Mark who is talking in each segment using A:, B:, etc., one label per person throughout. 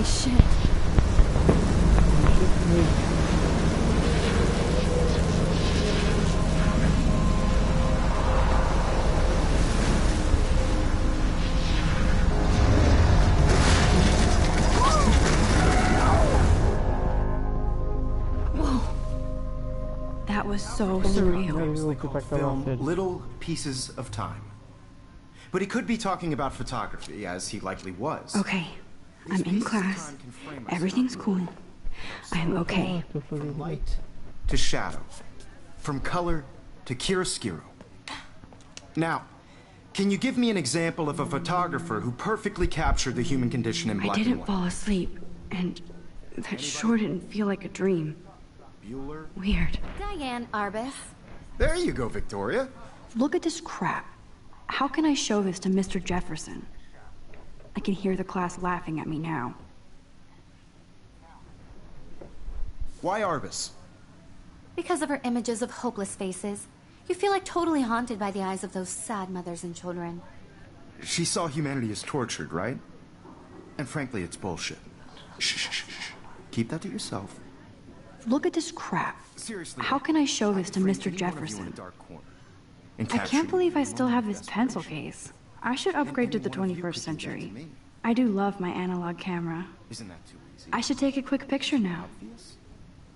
A: shit. That was so surreal.
B: Film little pieces of time. But he could be talking about photography, as he likely was.
A: Okay, I'm in class. Everything's cool. I am okay.
B: From light to shadow. From color to chiaroscuro. Now, can you give me an example of a photographer who perfectly captured the human condition in black and white?
A: I didn't fall asleep, and that sure didn't feel like a dream.
B: Bueller?
A: Weird.
C: Diane Arbus.
B: There you go, Victoria.
A: Look at this crap. How can I show this to Mr. Jefferson? I can hear the class laughing at me now.
B: Why Arbus?
C: Because of her images of hopeless faces. You feel like totally haunted by the eyes of those sad mothers and children.
B: She saw humanity as tortured, right? And frankly, it's bullshit. Shh, shh, shh, shh. Keep that to yourself.
A: Look at this crap.
B: Seriously.
A: How can I show this to Mr. Jefferson? I can't believe I still have this pencil case. I should upgrade to the 21st century. I do love my analog camera.
B: Isn't that too easy?
A: I should take a quick picture now.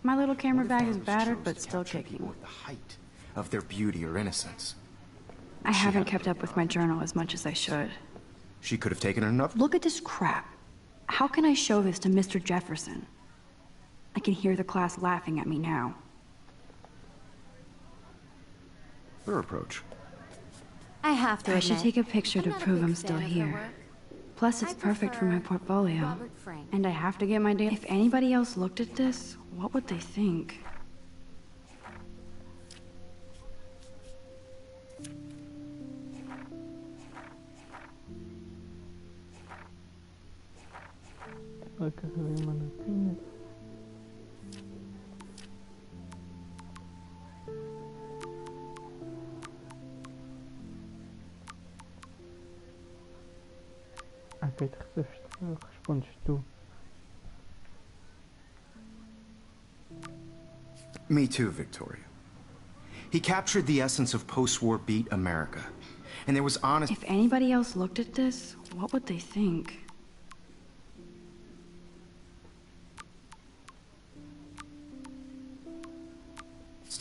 A: My little camera bag is battered, but still kicking.
B: At the height of their beauty or innocence.
A: I haven't kept up with my journal as much as I should.
B: She could have taken enough.
A: Look at this crap. How can I show this to Mr. Jefferson? I can hear the class laughing at me now.
B: Her approach.
C: I have to
A: I should
C: admit,
A: take a picture to
C: I'm not a
A: prove
C: big
A: I'm
C: fan
A: still
C: of her
A: here.
C: work.
A: Plus, it's
C: I
A: perfect for my
C: prefer
A: portfolio.
C: Robert Frank.
A: And I have to get my data. If anybody else looked at this, what would they think?
D: Acá se ve manatines. Acá respondes tu.
B: Me too, Victoria. He captured the essence of post-war beat America. And there was honest...
A: If anybody else looked at this, what would they think?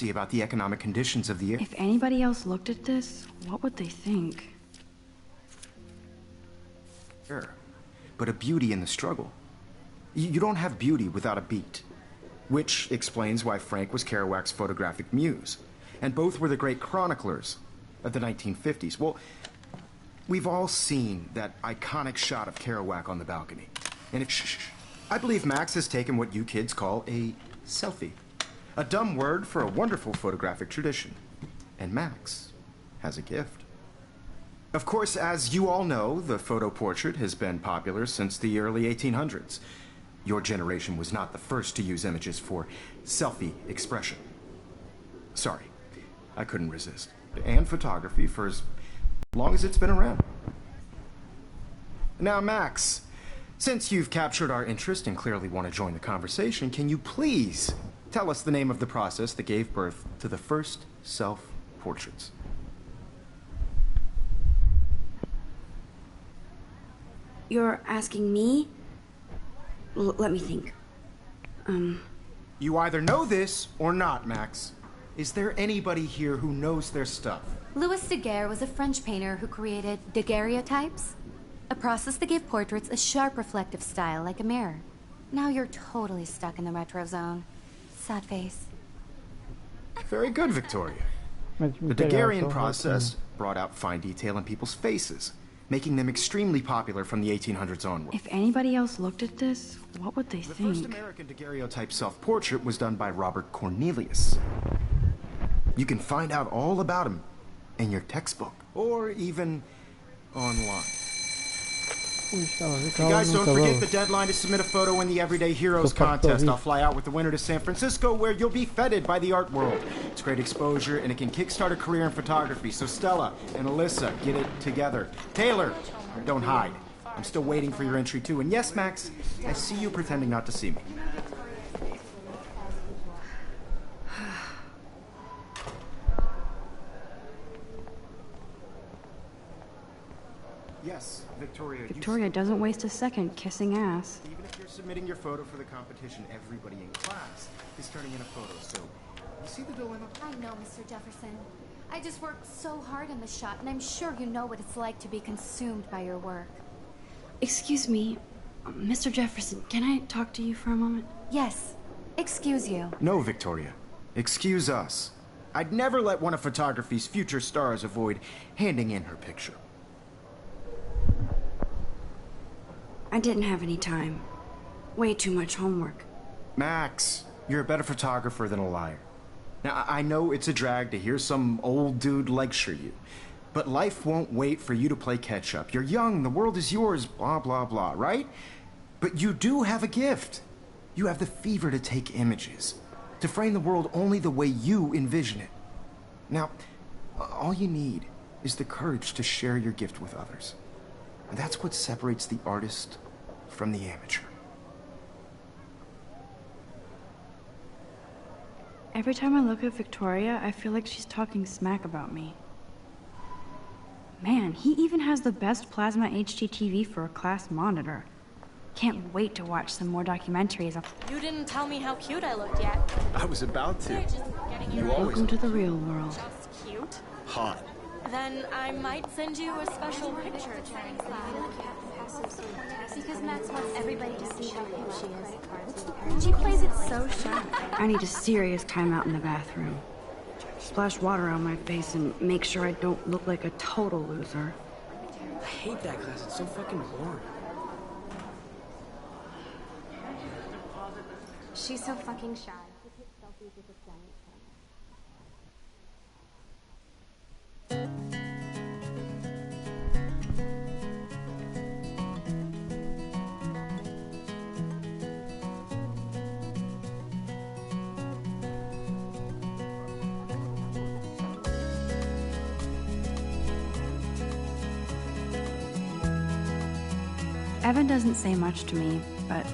B: about the economic conditions of the era.
A: If anybody else looked at this, what would they think?
B: Sure, but a beauty in the struggle. You don't have beauty without a beat. Which explains why Frank was Kerouac's photographic muse. And both were the great chroniclers of the 1950s. Well, we've all seen that iconic shot of Kerouac on the balcony. And I believe Max has taken what you kids call a selfie. A dumb word for a wonderful photographic tradition. And Max has a gift. Of course, as you all know, the photo portrait has been popular since the early 1800s. Your generation was not the first to use images for selfie expression. Sorry, I couldn't resist. And photography for as long as it's been around. Now, Max, since you've captured our interest and clearly want to join the conversation, can you please tell us the name of the process that gave birth to the first self-portraits?
A: You're asking me? Let me think.
B: You either know this or not, Max. Is there anybody here who knows their stuff?
C: Louis Daguerre was a French painter who created daguerreotypes, a process that gave portraits a sharp reflective style like a mirror. Now you're totally stuck in the retro zone. Sad face.
B: Very good, Victoria. The Daguerrean process brought out fine detail in people's faces, making them extremely popular from the 1800s onward.
A: If anybody else looked at this, what would they think?
B: The first American daguerreotype self-portrait was done by Robert Cornelius. You can find out all about him in your textbook, or even online. You guys don't forget the deadline to submit a photo in the Everyday Heroes contest. I'll fly out with the winner to San Francisco, where you'll be feted by the art world. It's great exposure, and it can kickstart a career in photography. So Stella and Alyssa, get it together. Taylor, don't hide. I'm still waiting for your entry too. And yes, Max, I see you pretending not to see me. Yes, Victoria.
A: Victoria doesn't waste a second kissing ass.
B: Even if you're submitting your photo for the competition, everybody in class is turning in a photo, so you see the dilemma?
C: I know, Mr. Jefferson. I just worked so hard on the shot, and I'm sure you know what it's like to be consumed by your work.
A: Excuse me, Mr. Jefferson, can I talk to you for a moment?
C: Yes. Excuse you.
B: No, Victoria. Excuse us. I'd never let one of photography's future stars avoid handing in her picture.
A: I didn't have any time. Way too much homework.
B: Max, you're a better photographer than a liar. Now, I know it's a drag to hear some old dude lecture you, but life won't wait for you to play catch-up. You're young, the world is yours, blah, blah, blah, right? But you do have a gift. You have the fever to take images, to frame the world only the way you envision it. Now, all you need is the courage to share your gift with others. And that's what separates the artist from the amateur.
A: Every time I look at Victoria, I feel like she's talking smack about me. Man, he even has the best plasma HDTV for a class monitor. Can't wait to watch some more documentaries of...
E: You didn't tell me how cute I looked yet.
B: I was about to.
A: Welcome to the real world.
E: Just cute.
B: Hot.
E: Then I might send you a special picture.
C: Because Max wants everybody to see how cute she is.
A: And she plays it so sharp. I need a serious timeout in the bathroom. Splash water on my face and make sure I don't look like a total loser.
F: I hate that class. It's so fucking boring.
C: She's so fucking shy.
A: Evan doesn't say much to me, but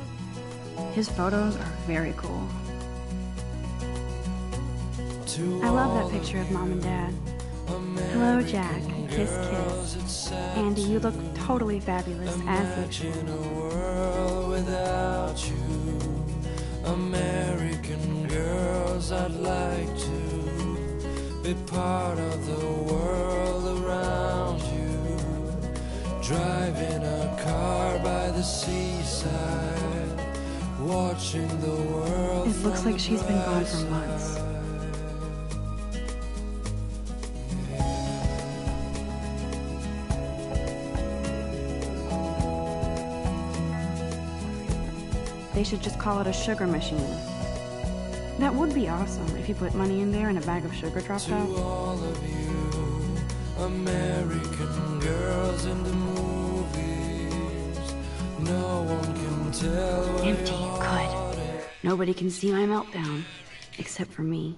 A: his photos are very cool. I love that picture of Mom and Dad. Hello, Jack. Kiss, kiss. Andy, you look totally fabulous, as usual.
G: Without you, American girls, I'd like to be part of the world around you. Driving a car by the seaside, watching the world.
A: It looks like she's been gone for months. They should just call it a sugar machine. That would be awesome if you put money in there and a bag of sugar dropped out.
G: To all of you, American girls in the movies, no one can tell where
A: Empty, you could. Nobody can see my meltdown, except for me.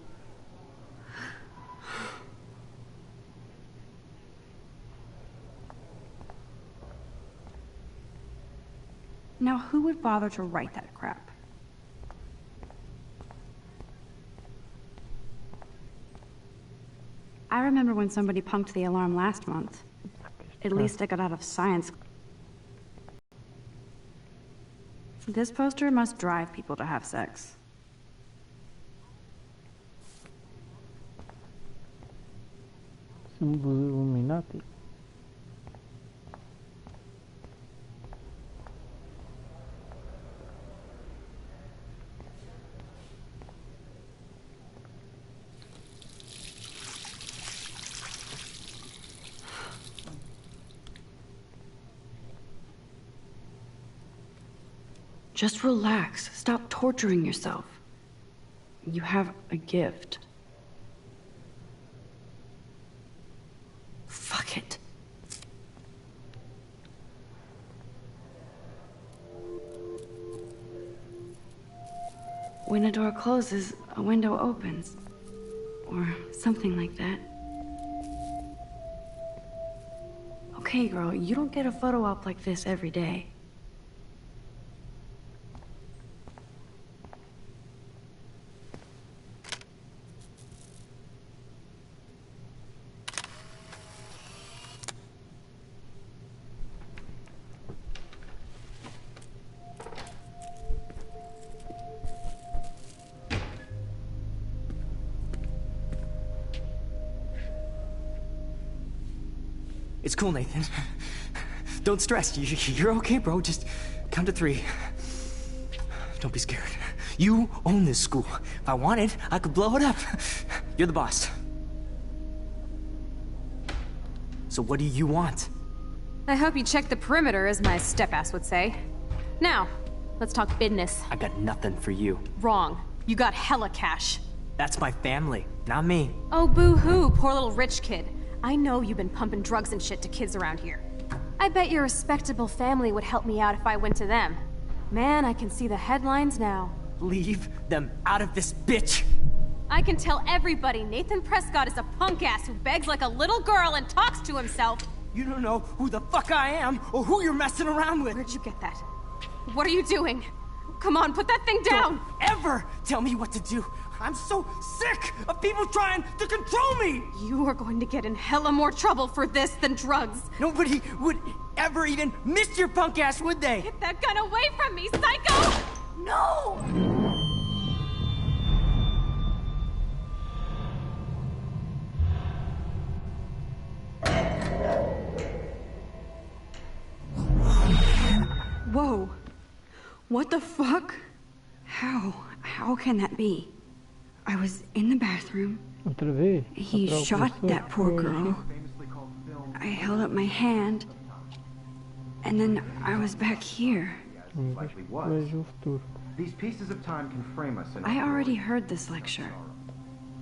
A: Now, who would bother to write that crap? I remember when somebody punked the alarm last month. At least I got out of science. This poster must drive people to have sex.
D: Símbolo Illuminati.
A: Just relax. Stop torturing yourself. You have a gift. Fuck it. When a door closes, a window opens. Or something like that. Okay. okay, girl. You don't get a photo op like this every day.
F: It's cool, Nathan. Don't stress. You're okay, bro. Just count to 3. Don't be scared. You own this school. If I wanted, I could blow it up. You're the boss. So what do you want?
H: I hope you checked the perimeter, as my step-ass would say. Now, let's talk business.
F: I got nothing for you.
H: Wrong. You got hella cash.
F: That's my family, not me.
H: Oh, boo-hoo, poor little rich kid. I know you've been pumping drugs and shit to kids around here. I bet your respectable family would help me out if I went to them. Man, I can see the headlines now.
F: Leave them out of this, bitch!
H: I can tell everybody Nathan Prescott is a punk-ass who begs like a little girl and talks to himself.
F: You don't know who the fuck I am or who you're messing around with.
H: Where'd you get that? What are you doing? Come on, put that thing down!
F: Don't ever tell me what to do! I'm so sick of people trying to control me!
H: You are going to get in hella more trouble for this than drugs.
F: Nobody would ever even miss your punk ass, would they?
H: Get that gun away from me, psycho! No!
A: Whoa. What the fuck? How can that be? I was in the bathroom.
D: Outra vez?
A: He
D: Outra
A: shot
D: pessoa?
A: that poor girl. I held up my hand. And then I was back here.
D: Vejo o futuro.
B: These pieces of time can frame us in
A: I already heard this lecture.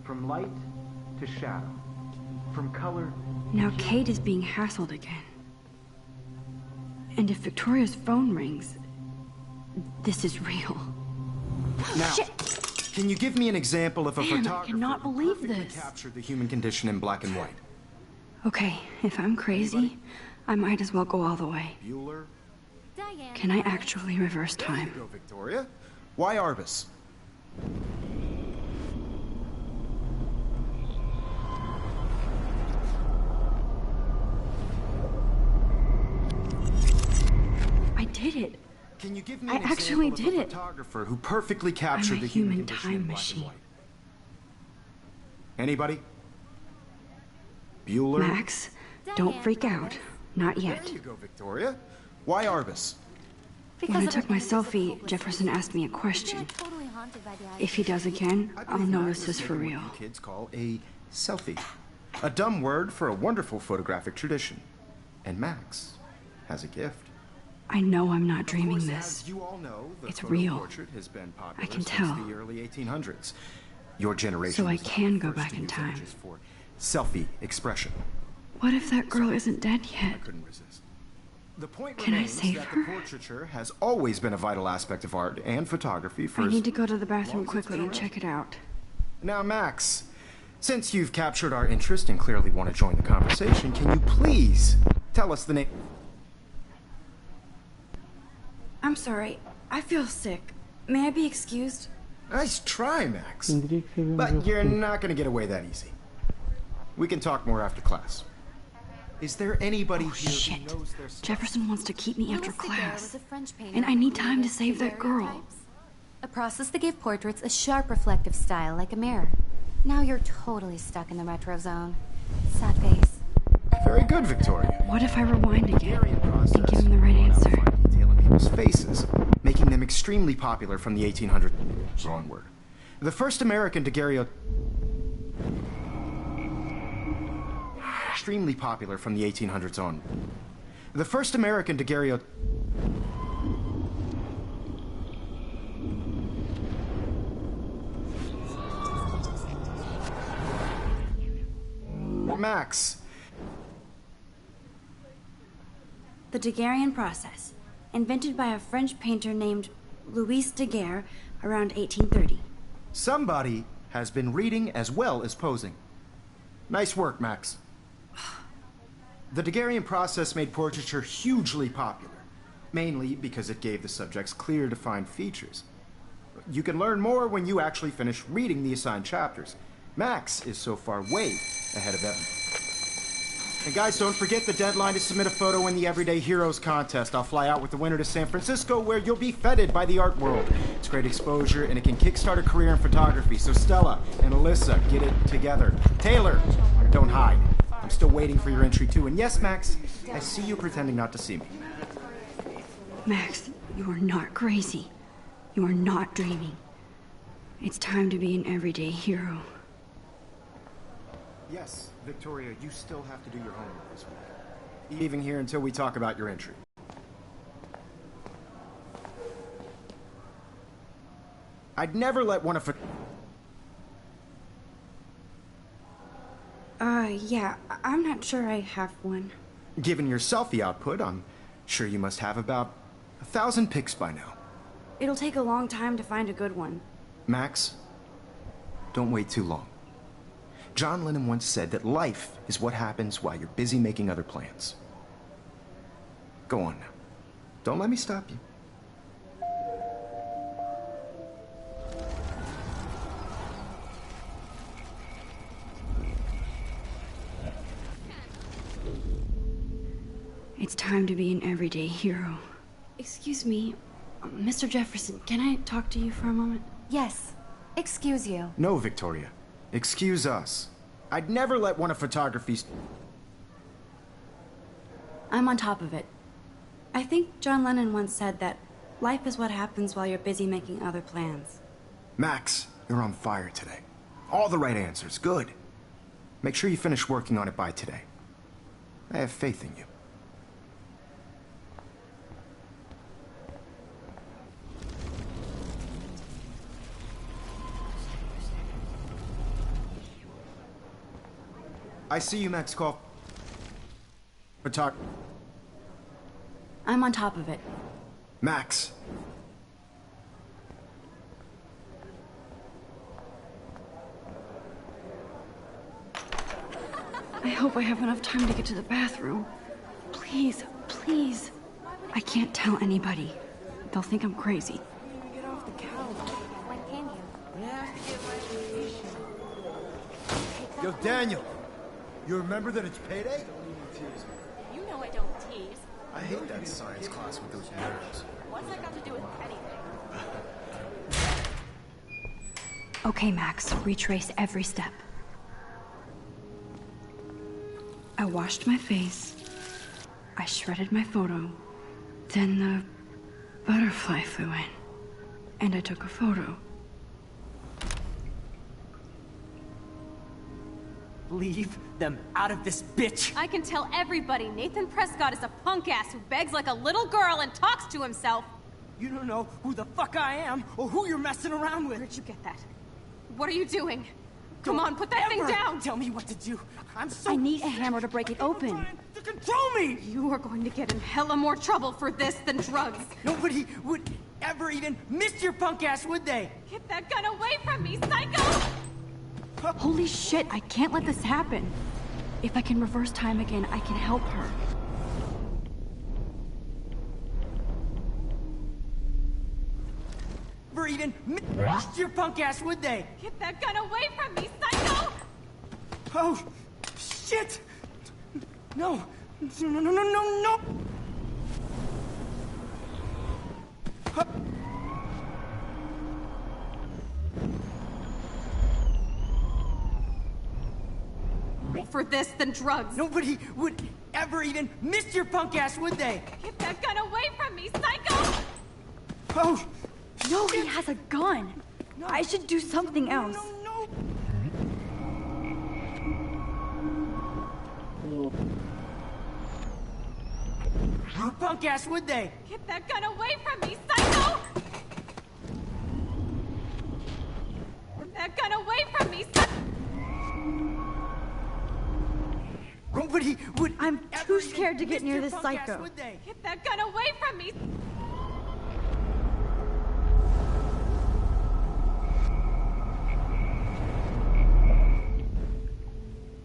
B: from light to shadow, from color.
A: Now Kate is being hassled again. And if Victoria's phone rings, this is real.
B: Now,
A: Shit!
B: can you give me an example of a
A: Man, I
B: photographer
A: cannot
B: who
A: believe
B: perfectly
A: this.
B: captured the human condition in black and white?
A: Okay, if I'm crazy, I might as well go all the way.
B: Bueller?
C: Diane.
A: Can I actually reverse time?
B: Go, Victoria. Why Arbus?
A: I did it.
B: Can you give me
A: I
B: an
A: actually
B: example of
A: did
B: a
A: it.
B: photographer who perfectly captured
A: I'm a
B: the human
A: human
B: condition
A: time
B: in black
A: machine.
B: and white? Anybody? Bueller?
A: Max, don't freak out. Not yet.
B: There you go, Victoria. Why Arbus?
A: When I
C: of
A: took
C: a
A: my
C: previous
A: selfie,
C: hopeless
A: Jefferson asked me a question.
C: You're totally haunted by the idea.
A: If he does again,
B: I
A: I'll
B: believe
A: know
B: Max
A: this is
B: is
A: for
B: making
A: real.
B: what you kids call a selfie. A dumb word for a wonderful photographic tradition. And Max has a gift.
A: I know I'm not
B: Of
A: dreaming
B: course,
A: this.
B: as you all know, the
A: It's
B: photo
A: real.
B: portrait has been popular
A: I can
B: since
A: tell.
B: the early 1800s. Your generation
A: So I
B: was not
A: can
B: the
A: go
B: first
A: back
B: to
A: in
B: use
A: time.
B: images for selfie expression.
A: What if that girl isn't dead
B: I
A: yet?
B: couldn't resist. The point
A: Can I
B: remains
A: save
B: that
A: her?
B: the portraiture has always been a vital aspect of art and photography for
A: I
B: as
A: need to go to the bathroom
B: long as it's
A: quickly
B: been
A: and
B: around.
A: check it out.
B: Now, Max, since you've captured our interest and clearly want to join the conversation, can you please tell us the name?
A: I'm sorry. I feel sick. May I be excused?
B: Nice try, Max.
D: Quem diria que sabemos o
B: But you're
D: futuro?
B: not going to get away that easy. We can talk more after class. Is there anybody
A: Oh,
B: here
A: shit.
B: who knows their stuff?
A: Jefferson wants to keep me after
C: Louis Daguerre was
A: class.
C: a French painter
A: And I
C: who
A: need time to
C: created
A: save that girl.
C: daguerreotypes, a process that gave portraits a sharp reflective style like a mirror. Now you're totally stuck in the retro zone. Sad face.
B: Very good, Victoria.
A: What if I rewind again
B: Hungarian process
A: and give him the right
B: brought out
A: answer?
B: fine detail in people's faces, making them extremely popular from the 1800s onward. The first American daguerreotype extremely popular from the 1800s on. The first American daguerreotype Max.
A: The Daguerrean process, invented by a French painter named Louis Daguerre around 1830.
B: Somebody has been reading as well as posing. Nice work, Max. The Daguerrean process made portraiture hugely popular, mainly because it gave the subjects clear, defined features. You can learn more when you actually finish reading the assigned chapters. Max is so far way ahead of Evan. And guys, don't forget the deadline to submit a photo in the Everyday Heroes contest. I'll fly out with the winner to San Francisco, where you'll be feted by the art world. It's great exposure, and it can kickstart a career in photography. So Stella and Alyssa, get it together. Taylor, don't hide. I'm still waiting for your entry too. And yes, Max, I see you pretending not to see me.
A: Max, you are not crazy. You are not dreaming. It's time to be an everyday hero.
B: Yes, Victoria, you still have to do your homework this week. Leaving here until we talk about your entry. I'd never let one of...
A: Yeah, I'm not sure I have one.
B: Given your selfie output, I'm sure you must have about 1,000 pics by now.
A: It'll take a long time to find a good one.
B: Max, don't wait too long. John Lennon once said that life is what happens while you're busy making other plans. Go on now. Don't let me stop you.
A: It's time to be an everyday hero. Excuse me, Mr. Jefferson, can I talk to you for a moment?
C: Yes. Excuse you.
B: No, Victoria. Excuse us. I'd never let one of photography's...
A: I'm on top of it. I think John Lennon once said that life is what happens while you're busy making other plans.
B: Max, you're on fire today. All the right answers. Good. Make sure you finish working on it by today. I have faith in you. I see you, Max Call.
A: I'm on top of it.
B: Max.
A: I hope I have enough time to get to the bathroom. Please, please. I can't tell anybody. They'll think I'm crazy.
E: Get off the couch.
C: When can you?
E: I have to get my vacation.
I: Yo, Daniel, you remember that it's payday?
E: You know I don't tease.
B: I hate that science class with those nerds.
E: What's that got to do with anything?
A: Okay, Max, retrace every step. I washed my face. I shredded my photo. Then the butterfly flew in. And I took a photo.
F: Leave them out of this bitch!
H: I can tell everybody Nathan Prescott is a punk ass who begs like a little girl and talks to himself.
F: You don't know who the fuck I am or who you're messing around with.
H: Where'd you get that? What are you doing? Come on, put that thing
F: Ever
H: down!
F: Tell me what to do. I'm so
A: I need a hammer to break it open.
F: trying to control me!
H: You are going to get in hella more trouble for this than drugs.
F: Nobody would ever even miss your punk ass, would they?
H: Get that gun away from me, psycho!
A: Holy shit, I can't let this happen. If I can reverse time again, I can help her.
F: Never even miss your punk ass, would they?
H: Get that gun away from me, psycho!
F: Oh, shit! No, no, no, no, no, no! Huh.
H: For this than drugs.
F: Nobody would ever even miss your punk ass, would they?
H: Get that gun away from me, psycho!
F: Oh,
A: No, he has a gun. I should do something else.
F: no, no! Your punk ass, would they?
H: Get that gun away from me, psycho! Get that gun away from me, psycho!
F: Nobody would.
A: I'm
F: ever
A: too
F: even
A: scared to get
F: miss
A: near
F: your
A: this
F: punk ass,
A: psycho.
F: would they?
H: Get that gun away from me!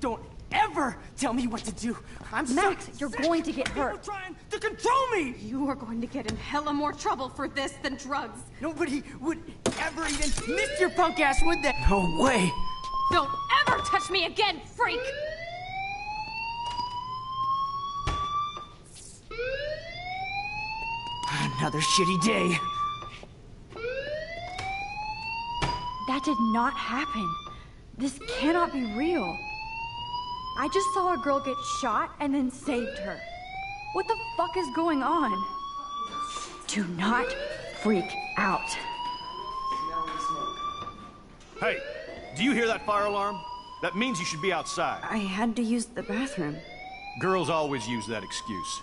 F: Don't ever ever tell me what to do. I'm
H: Max,
F: so
H: you're
F: sick
H: going to
F: of
H: get
F: people
H: hurt.
F: trying to control me.
H: You are going to get in hella more trouble for this than drugs.
F: Nobody would ever even sniff your punk ass, would they? No way.
H: Don't ever touch me again, freak!
F: Another shitty day.
A: That did not happen. This cannot be real. I just saw a girl get shot and then saved her. What the fuck is going on? Do not freak out.
J: Hey, do you hear that fire alarm? That means you should be outside.
A: I had to use the bathroom.
J: Girls always use that excuse.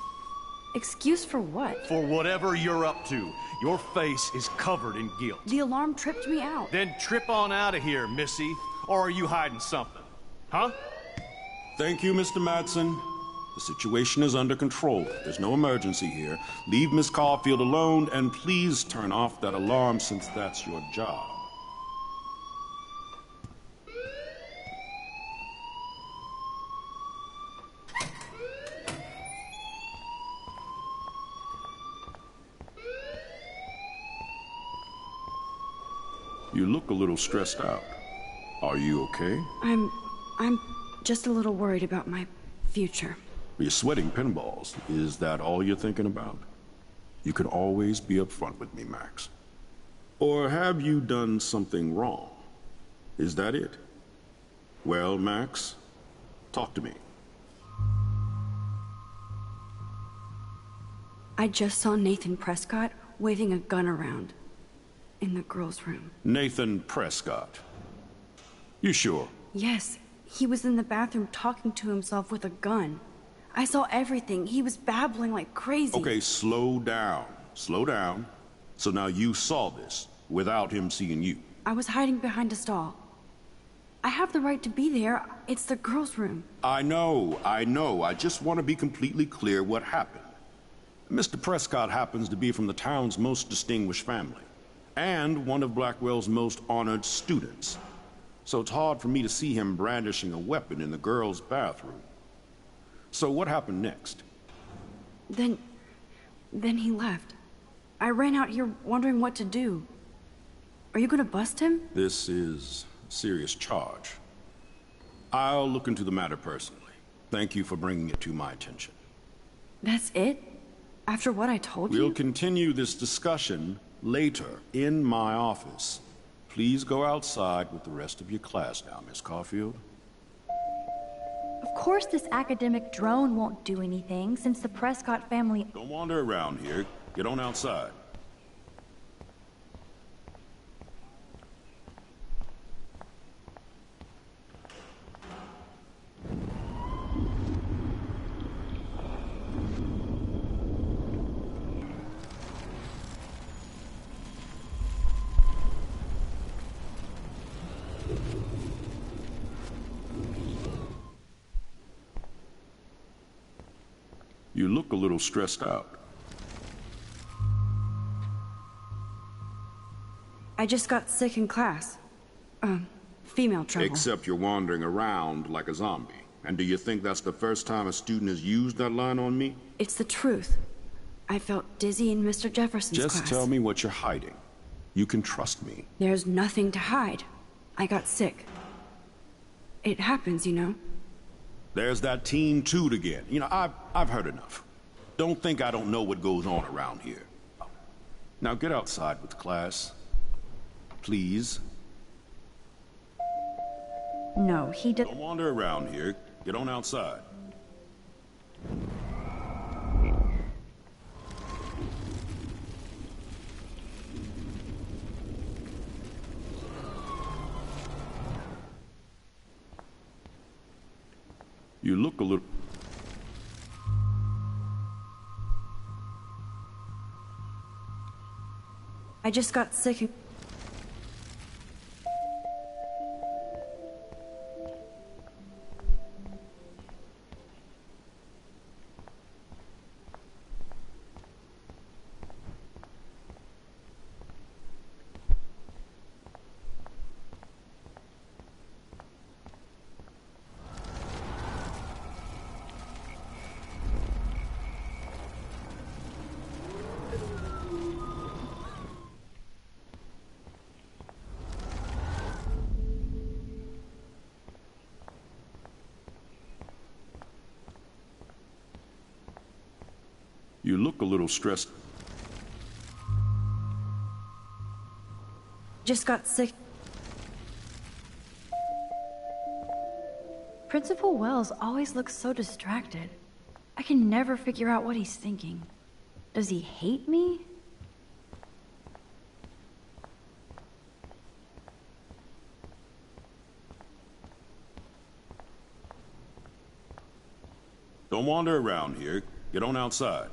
A: Excuse for what?
J: For whatever you're up to. Your face is covered in guilt.
A: The alarm tripped me out.
J: Then trip on out of here, Missy. Or are you hiding something? Huh?
K: Thank you, Mr. Madsen. The situation is under control. There's no emergency here. Leave Miss Caulfield alone, and please turn off that alarm since that's your job. You look a little stressed out. Are you okay?
A: I'm just a little worried about my future.
K: You're sweating pinballs. Is that all you're thinking about? You can always be upfront with me, Max. Or have you done something wrong? Is that it? Well, Max, talk to me.
A: I just saw Nathan Prescott waving a gun around in the girls' room.
K: Nathan Prescott. You sure?
A: Yes, he was in the bathroom talking to himself with a gun. I saw everything. He was babbling like crazy.
K: Okay, slow down. Slow down. So now you saw this without him seeing you.
A: I was hiding behind a stall. I have the right to be there. It's the girls' room.
K: I know. I just want to be completely clear what happened. Mr. Prescott happens to be from the town's most distinguished family, and one of Blackwell's most honored students. So it's hard for me to see him brandishing a weapon in the girls' bathroom. So what happened next?
A: Then he left. I ran out here wondering what to do. Are you gonna bust him?
K: This is a serious charge. I'll look into the matter personally. Thank you for bringing it to my attention.
A: That's it? After what I told you?
K: We'll continue this discussion later in my office. Please go outside with the rest of your class now, Miss Caulfield.
L: Of course this academic drone won't do anything, since the Prescott family—
K: Don't wander around here. Get on outside. You look a little stressed out.
A: I just got sick in class. Female trouble.
K: Except you're wandering around like a zombie. And do you think that's the first time a student has used that line on me?
A: It's the truth. I felt dizzy in Mr. Jefferson's class.
K: Just tell me what you're hiding. You can trust me.
A: There's nothing to hide. I got sick. It happens, you know.
K: There's that Team Toot again. You know, I've heard enough. Don't think I don't know what goes on around here. Now get outside with class. Please.
L: No, he did—
K: Don't wander around here. Get on outside. You look a little...
A: I just got sick and...
K: You look a little stressed.
A: Just got sick. Principal Wells always looks so distracted. I can never figure out what he's thinking. Does he hate me?
K: Don't wander around here. Get on outside.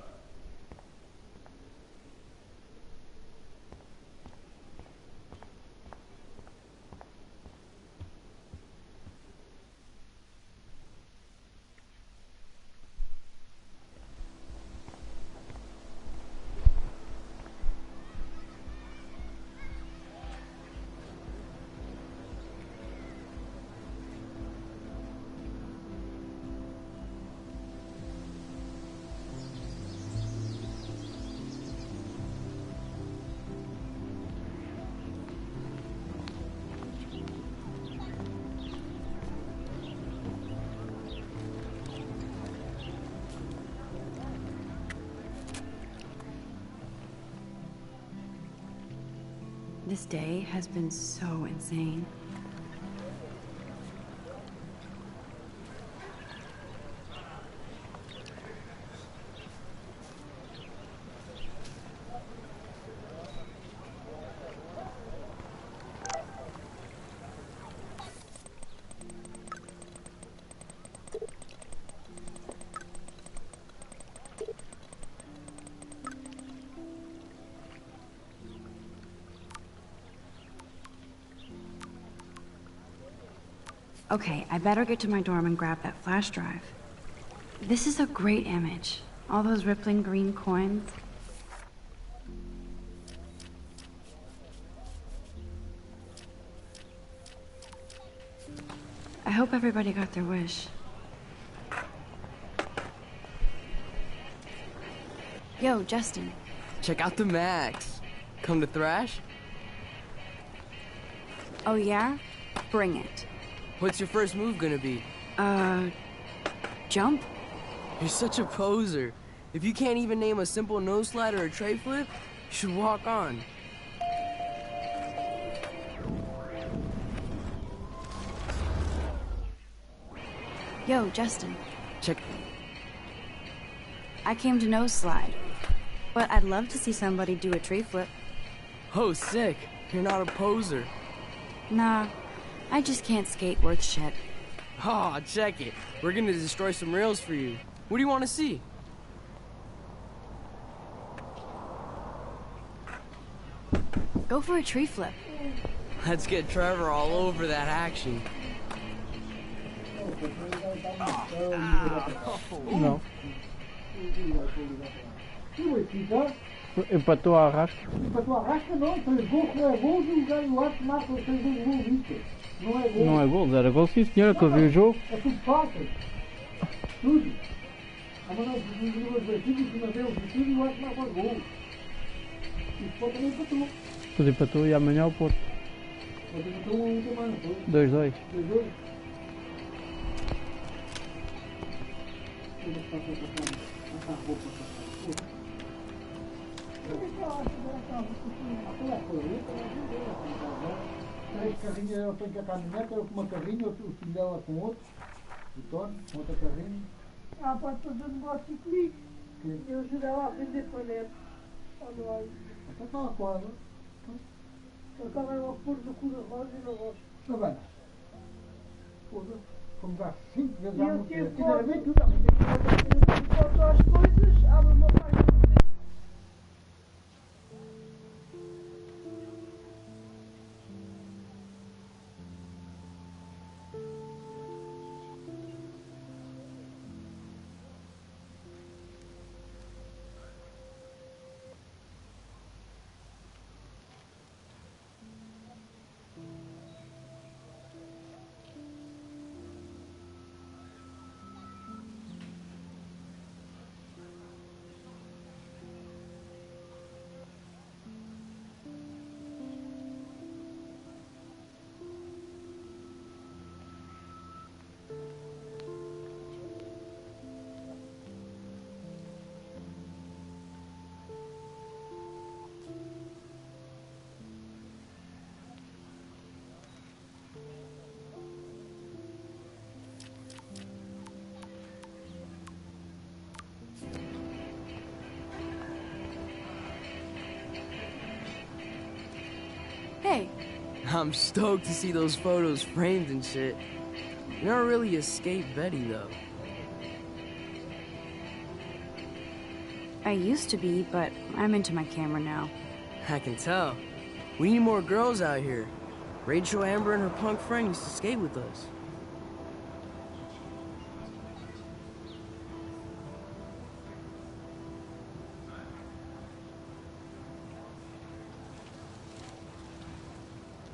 A: This day has been so insane. Okay, I better get to my dorm and grab that flash drive. This is a great image. All those rippling green coins. I hope everybody got their wish. Yo, Justin.
M: Check out the Max. Come to thrash?
A: Oh yeah? Bring it.
M: What's your first move gonna be?
A: Jump?
M: You're such a poser. If you can't even name a simple nose slide or a tray flip, you should walk on.
A: Yo, Justin.
M: Check.
A: I came to nose slide, but I'd love to see somebody do a tree flip.
M: Oh, sick. You're not a poser.
A: Nah, I just can't skate worth shit.
M: Aw, check it. We're gonna destroy some rails for you. What do you want to see?
A: Go for a tree flip.
M: Let's get Trevor all over that action.
D: Não. Empatou a Arrasca.
N: Empatou a Arrasca não, 3 gols, não é gols e o gajo lá que marca os 3 gols, Victor. Não é gols.
D: Não é gol, era gol sim senhora, que eu vi o jogo.
N: É tudo faltas. Tudo. A mandar os jogadores aqui, em cima deles e tudo, e o Arco marca os gols. E o Sport também empatou.
D: Tudo empatou e amanhã o Porto.
N: Mas empatou um também, não foi?
D: 2-2.
N: 2-2. Três carrinhas, eu tenho que a caminhonete, eu com uma carrinha, o filho dela com outro, o Tony, com outra carrinha. Ah, pode fazer um negócio comigo. Eu ajudava a vender panela. Olha lá. Então está a quadra. Eu estava a pôr no cu da rosa e na rosa. Está bem. Foda-se. Como dá 5 vezes a música. Eu tive foto às coisas, abre uma página.
M: I'm stoked to see those photos framed and shit. You never really escaped Betty, though.
A: I used to be, but I'm into my camera now.
M: I can tell. We need more girls out here. Rachel Amber and her punk friend used to skate with us.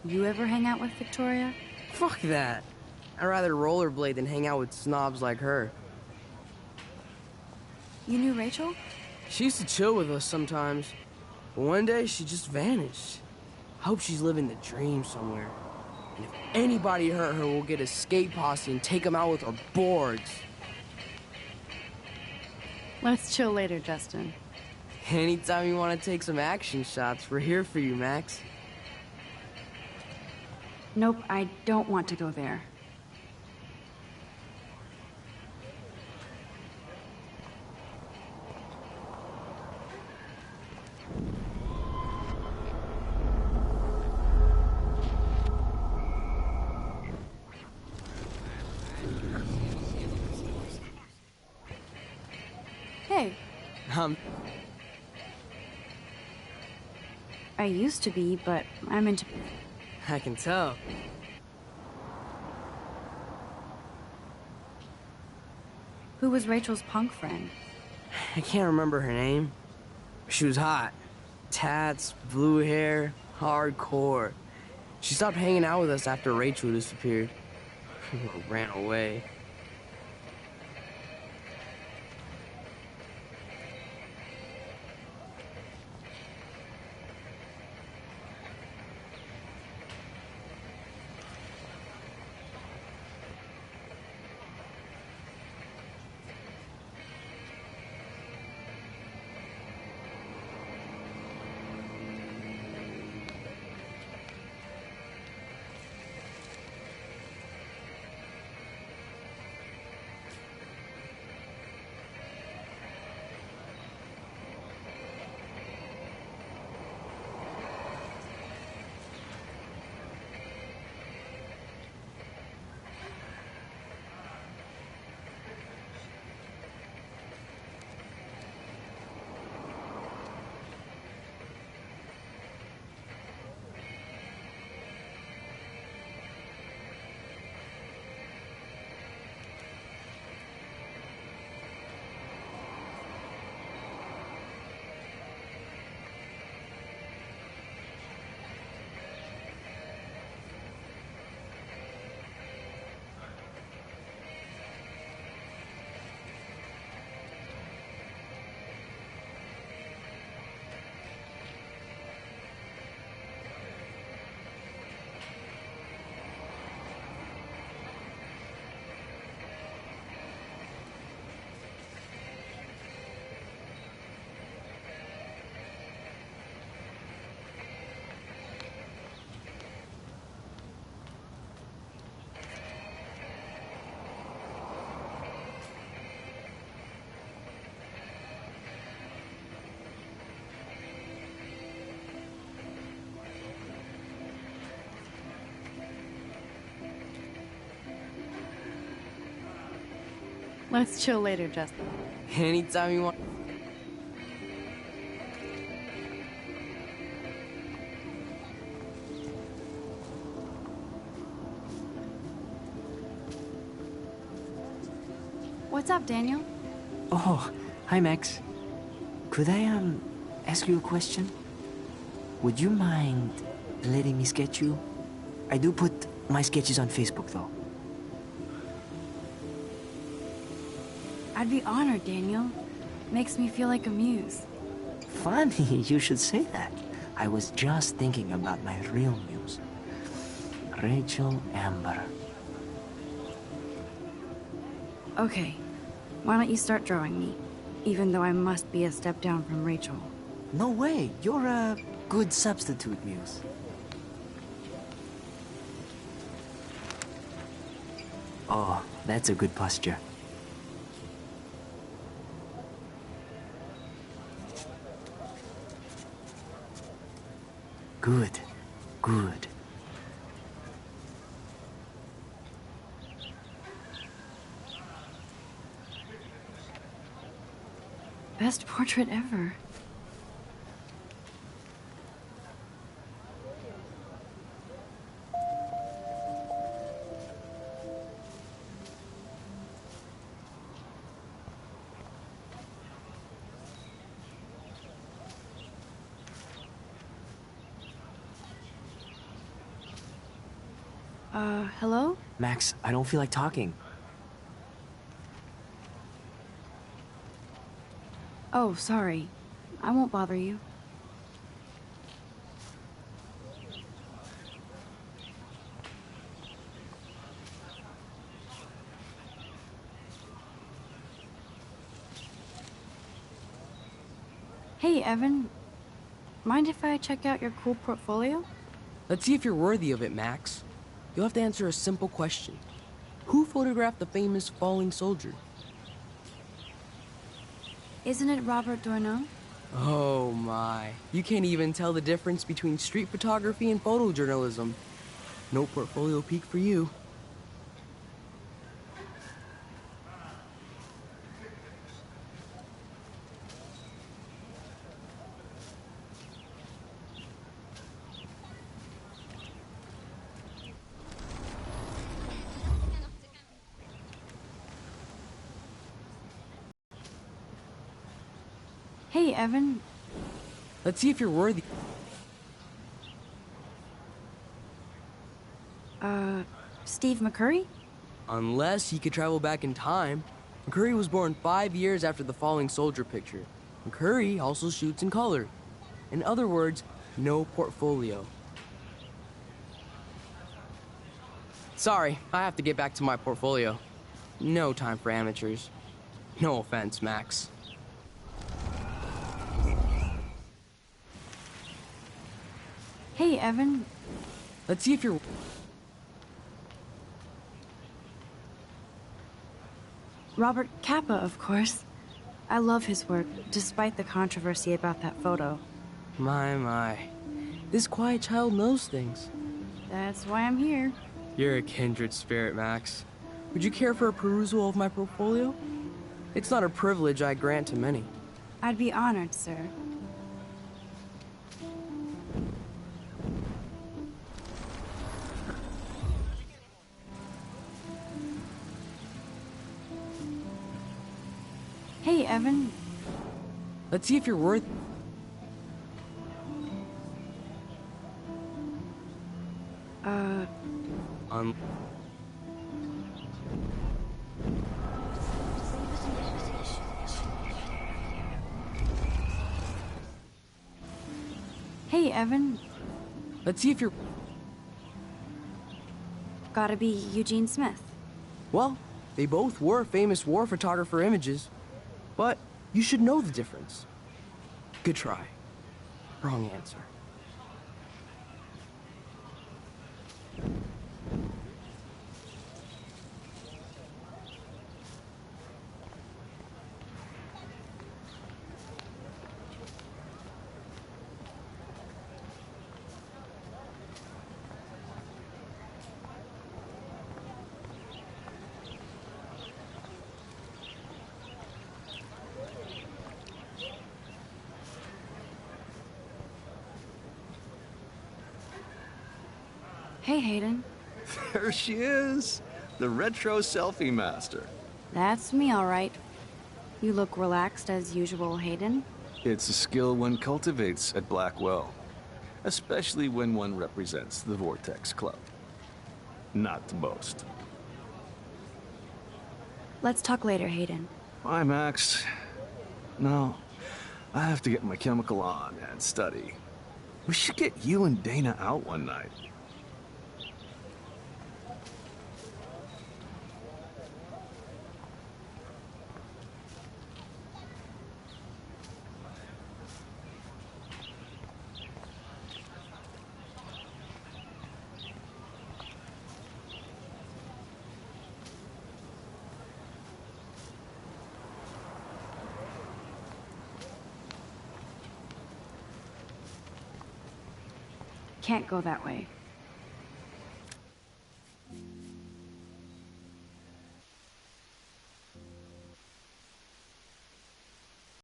A: You ever hang out with Victoria?
M: Fuck that. I'd rather rollerblade than hang out with snobs like her.
A: You knew Rachel?
M: She used to chill with us sometimes, but one day she just vanished. I hope she's living the dream somewhere. And if anybody hurt her, we'll get a skate posse and take them out with our boards.
A: Let's chill later, Justin.
M: Anytime you want to take some action shots, we're here for you, Max.
A: Nope, I don't want to go there. Hey. I used to be, but I'm into...
M: I can tell.
A: Who was Rachel's punk friend?
M: I can't remember her name. She was hot. Tats, blue hair, hardcore. She stopped hanging out with us after Rachel disappeared. Or ran away.
A: Let's chill later, Justin.
M: Anytime you want.
A: What's up, Daniel?
F: Oh, hi, Max. Could I, ask you a question? Would you mind letting me sketch you? I do put my sketches on Facebook, though.
A: I'd be honored, Daniel. Makes me feel like a muse.
F: Funny you should say that. I was just thinking about my real muse. Rachel Amber.
A: Okay, why don't you start drawing me? Even though I must be a step down from Rachel.
F: No way, you're a good substitute muse. Oh, that's a good posture. Good, good.
A: Best portrait ever. Hello?
F: Max, I don't feel like talking.
A: Oh, sorry. I won't bother you. Hey, Evan. Mind if I check out your cool portfolio?
M: Let's see if you're worthy of it, Max. You'll have to answer a simple question. Who photographed the famous falling soldier?
A: Isn't it Robert Doisneau?
M: Oh my. You can't even tell the difference between street photography and photojournalism. No portfolio peek for you.
A: Hey, Evan.
M: Let's see if you're worthy.
A: Steve McCurry?
M: Unless he could travel back in time. McCurry was born 5 years after the falling soldier picture. McCurry also shoots in color. In other words, no portfolio. Sorry, I have to get back to my portfolio. No time for amateurs. No offense, Max.
A: Hey, Evan.
M: Let's see if you're...
A: Robert Capa, of course. I love his work, despite the controversy about that photo.
M: My. This quiet child knows things.
A: That's why I'm here.
M: You're a kindred spirit, Max. Would you care for a perusal of my portfolio? It's not a privilege I grant to many.
A: I'd be honored, sir. Hey, Evan.
M: Let's see if you're worth...
A: Hey, Evan.
M: Let's see if you're...
A: Gotta be Eugene Smith.
M: Well, they both were famous war photographer images. But you should know the difference. Good try. Wrong answer.
A: Hey, Hayden.
O: There she is, the retro selfie master.
A: That's me, all right. You look relaxed as usual, Hayden.
O: It's a skill one cultivates at Blackwell, especially when one represents the Vortex Club. Not to boast.
A: Let's talk later, Hayden.
O: Bye, Max. No, I have to get my chemical on and study. We should get you and Dana out one night.
A: Can't go that way.